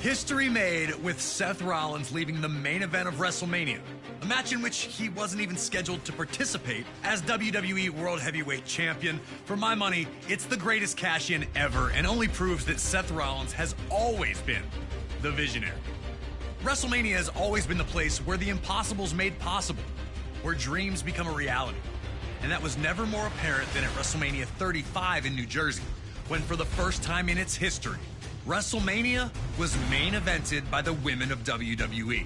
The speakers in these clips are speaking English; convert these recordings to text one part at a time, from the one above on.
History made with Seth Rollins leaving the main event of WrestleMania, a match in which he wasn't even scheduled to participate as WWE World Heavyweight Champion. For my money, it's the greatest cash-in ever and only proves that Seth Rollins has always been the visionary. WrestleMania has always been the place where the impossible's made possible, where dreams become a reality. And that was never more apparent than at WrestleMania 35 in New Jersey, when for the first time in its history, WrestleMania was main evented by the women of WWE.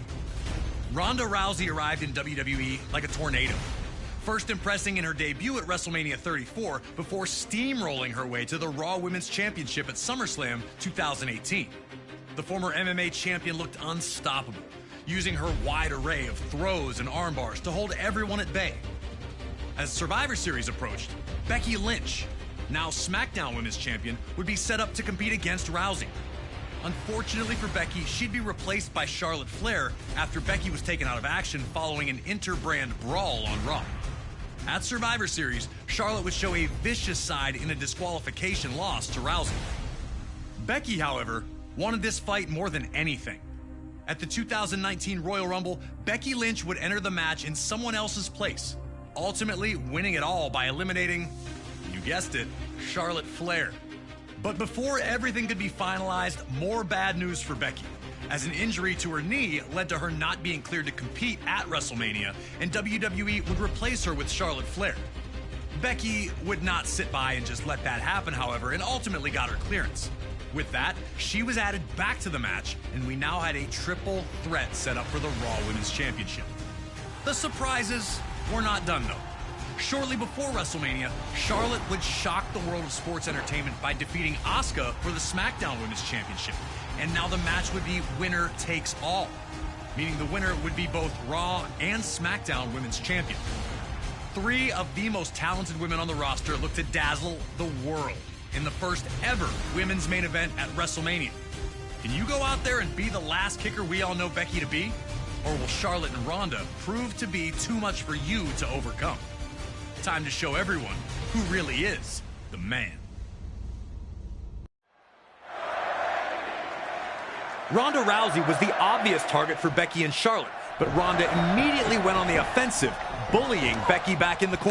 Ronda Rousey arrived in WWE like a tornado, first impressing in her debut at WrestleMania 34 before steamrolling her way to the Raw Women's Championship at SummerSlam 2018. The former MMA champion looked unstoppable, using her wide array of throws and arm bars to hold everyone at bay. As Survivor Series approached, Becky Lynch, now SmackDown Women's Champion, would be set up to compete against Rousey. Unfortunately for Becky, she'd be replaced by Charlotte Flair after Becky was taken out of action following an inter-brand brawl on Raw. At Survivor Series, Charlotte would show a vicious side in a disqualification loss to Rousey. Becky, however, wanted this fight more than anything. At the 2019 Royal Rumble, Becky Lynch would enter the match in someone else's place, ultimately winning it all by eliminating, you guessed it, Charlotte Flair. But before everything could be finalized, more bad news for Becky, as an injury to her knee led to her not being cleared to compete at WrestleMania, and WWE would replace her with Charlotte Flair. Becky would not sit by and just let that happen, however, and ultimately got her clearance. With that, she was added back to the match, and we now had a triple threat set up for the Raw Women's Championship. The surprises were not done, though. Shortly before WrestleMania, Charlotte would shock the world of sports entertainment by defeating Asuka for the SmackDown Women's Championship. And now the match would be winner takes all, meaning the winner would be both Raw and SmackDown Women's Champion. Three of the most talented women on the roster look to dazzle the world in the first ever women's main event at WrestleMania. Can you go out there and be the last kicker we all know Becky to be? Or will Charlotte and Ronda prove to be too much for you to overcome? Time to show everyone who really is the man. Ronda Rousey was the obvious target for Becky and Charlotte, but Ronda immediately went on the offensive, bullying Becky back in the corner.